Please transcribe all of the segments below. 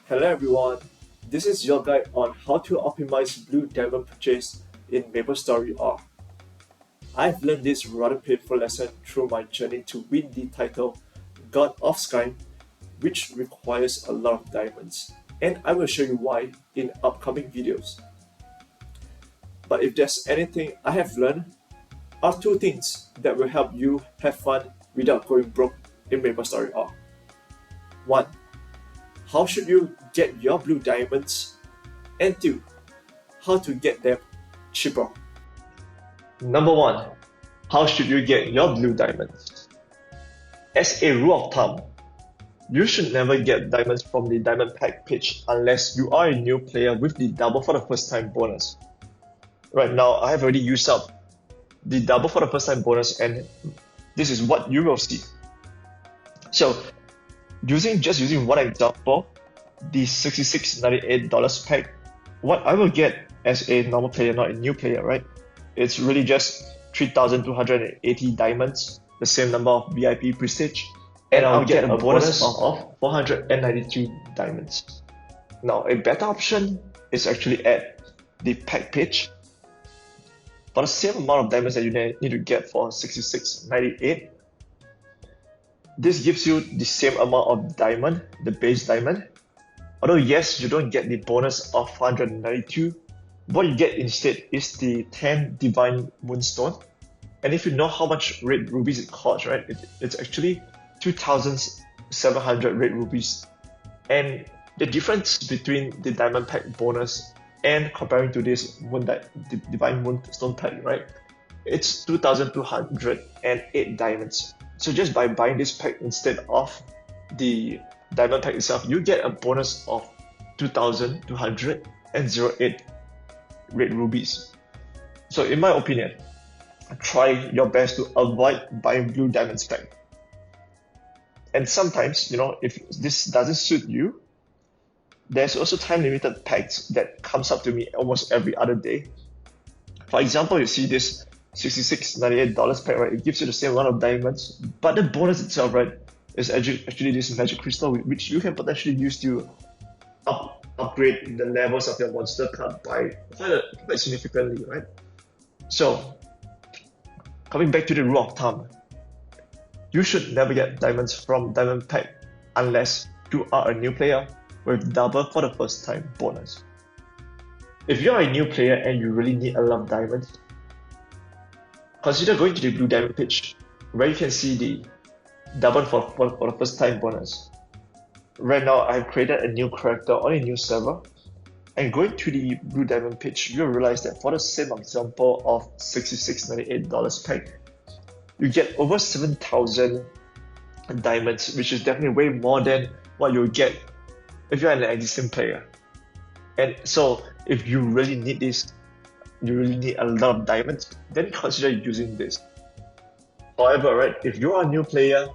Hello everyone, this is your guide on how to optimize blue diamond purchase in Maplestory R. I've learned this rather painful lesson through my journey to win the title God of Sky, which requires a lot of diamonds, and I will show you why in upcoming videos. But if there's anything I have learned, are two things that will help you have fun without going broke in Maplestory R. 1. How should you get your blue diamonds? And 2. How to get them cheaper. Number 1. How should you get your blue diamonds? As a rule of thumb, you should never get diamonds from the diamond pack page unless you are a new player with the double for the first time bonus. Right now, I have already used up the double for the first time bonus, and this is what you will see. So, using one example, the $66.98 pack, what I will get as a normal player, not a new player, right? It's really just 3,280 diamonds, the same number of VIP prestige, and I'll get a bonus of 492 diamonds. Now, a better option is actually at the pack page. For the same amount of diamonds that you need to get for $66.98, this gives you the same amount of diamond, the base diamond. Although yes, you don't get the bonus of 492, what you get instead is the 10 Divine Moonstone. And if you know how much red rubies it costs, right, it's actually 2,700 red rubies. And the difference between the diamond pack bonus and comparing to this Divine Moonstone pack, right, it's 2,208 diamonds. So just by buying this pack instead of the diamond pack itself, you get a bonus of 2,208 red rubies. So in my opinion, try your best to avoid buying blue diamonds pack. And sometimes, if this doesn't suit you, there's also time limited packs that comes up to me almost every other day. For example, you see this $66.98 pack, right? It gives you the same amount of diamonds, but the bonus itself, right, is actually this magic crystal, which you can potentially use to upgrade the levels of your monster card by quite significantly, right? So, coming back to the rule of thumb, you should never get diamonds from diamond pack unless you are a new player with double for the first time bonus. If you are a new player and you really need a lot of diamonds, consider going to the blue diamond page where you can see the double for the first time bonus. Right now, I've created a new character on a new server, and going to the blue diamond page, you'll realize that for the same example of $66.98 pack, you get over 7,000 diamonds, which is definitely way more than what you'll get if you're an existing player. And so, if you really need this, you really need a lot of diamonds, then consider using this. However, right, if you are a new player,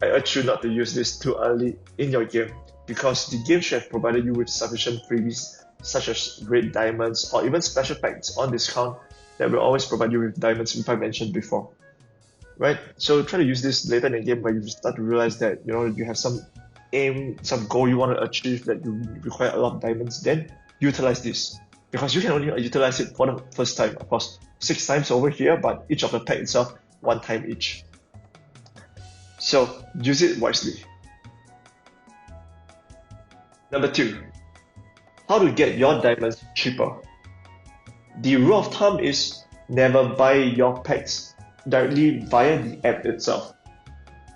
I urge you not to use this too early in your game, because the game should have provided you with sufficient freebies such as red diamonds or even special packs on discount that will always provide you with diamonds, which I mentioned before. Right? So try to use this later in the game where you start to realize that you have some aim, some goal you want to achieve that you require a lot of diamonds, then utilize this. Because you can only utilize it for the first time, of course, 6 times over here, but each of the pack itself 1 time each. So use it wisely. Number 2, how to get your diamonds cheaper. The rule of thumb is never buy your packs directly via the app itself.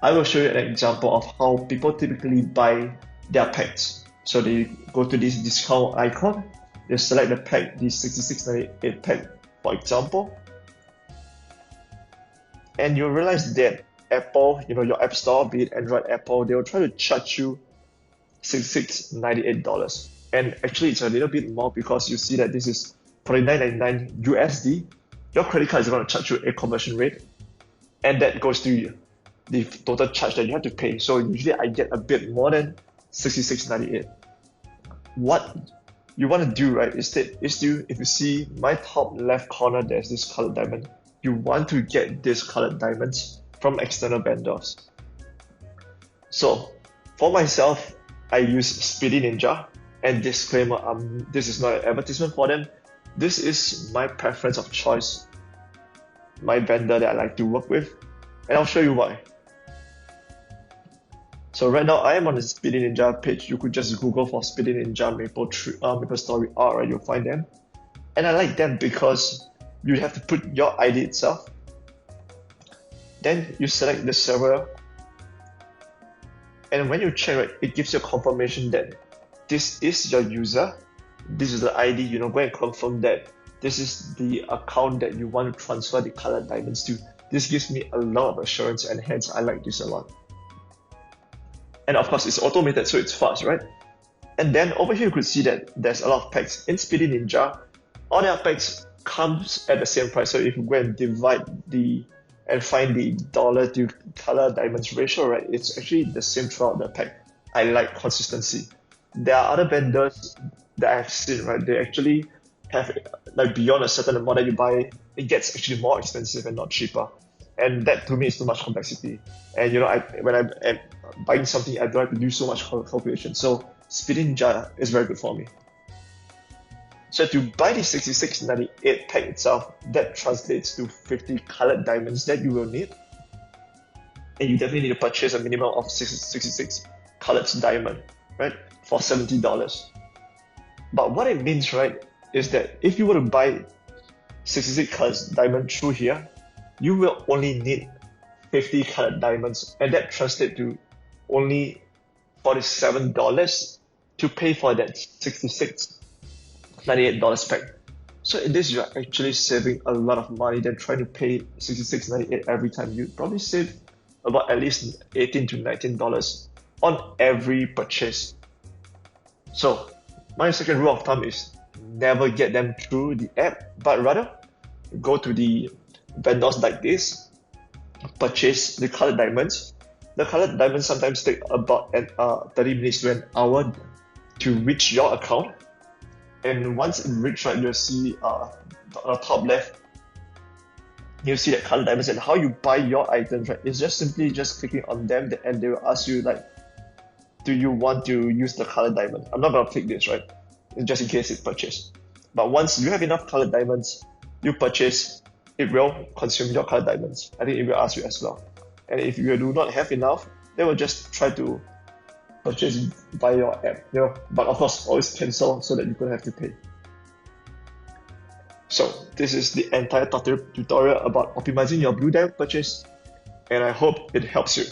I will show you an example of how people typically buy their packs. So they go to this discount icon, they select the pack, the $66.98 pack, for example, and you realize that Apple, your app store, be it Android, Apple, they will try to charge you $66.98. And actually, it's a little bit more because you see that this is $49.99 USD. Your credit card is going to charge you a conversion rate, and that goes to the total charge that you have to pay. So usually I get a bit more than $66.98. What you want to do, right, is to, if you see my top left corner, there's this colored diamond. You want to get these colored diamonds from external vendors. So for myself, I use Speedy Ninja, and disclaimer, this is not an advertisement for them. This is my preference of choice, my vendor that I like to work with, and I'll show you why. So right now I am on the Speedy Ninja page. You could just Google for Speedy Ninja Maplestory R, right? You'll find them. And I like them because you have to put your ID itself. Then you select the server. And when you check, right, it gives you a confirmation that this is your user. This is the ID, go and confirm that this is the account that you want to transfer the colored diamonds to. This gives me a lot of assurance, and hence I like this a lot. And of course, it's automated, so it's fast, right? And then over here, you could see that there's a lot of packs. In Speedy Ninja, all their packs comes at the same price. So if you go and divide and find the dollar to color diamonds ratio, right, it's actually the same throughout the pack. I like consistency. There are other vendors that I've seen, right, they actually have, like, beyond a certain amount that you buy, it gets actually more expensive and not cheaper. And that to me is too much complexity. And when I'm buying something, I don't have to do so much calculation. So Speedy Ninja is very good for me. So to buy the 6698 pack itself, that translates to 50 colored diamonds that you will need. And you definitely need to purchase a minimum of 66 colored diamond, right, for $70. But what it means, right, is that if you were to buy 66 colored diamond through here, you will only need 50 colored diamonds, and that translates to only $47 to pay for that $66.98 pack. So in this, you're actually saving a lot of money than trying to pay $66.98 every time. You probably save about at least $18 to $19 on every purchase. So my second rule of thumb is never get them through the app, but rather go to the vendors like this, purchase the colored diamonds. The colored diamonds sometimes take about 30 minutes to an hour to reach your account. And once it reaches, right, you'll see on the top left, you'll see that colored diamonds, and how you buy your items, right? It's just simply clicking on them, and they will ask you, like, do you want to use the colored diamond? I'm not going to click this, right? Just in case it's purchased. But once you have enough colored diamonds, you purchase, it will consume your colored diamonds. I think it will ask you as well. And if you do not have enough, they will just try to purchase via your app. But of course, always cancel so that you don't have to pay. So this is the entire tutorial about optimizing your blue diamond purchase, and I hope it helps you.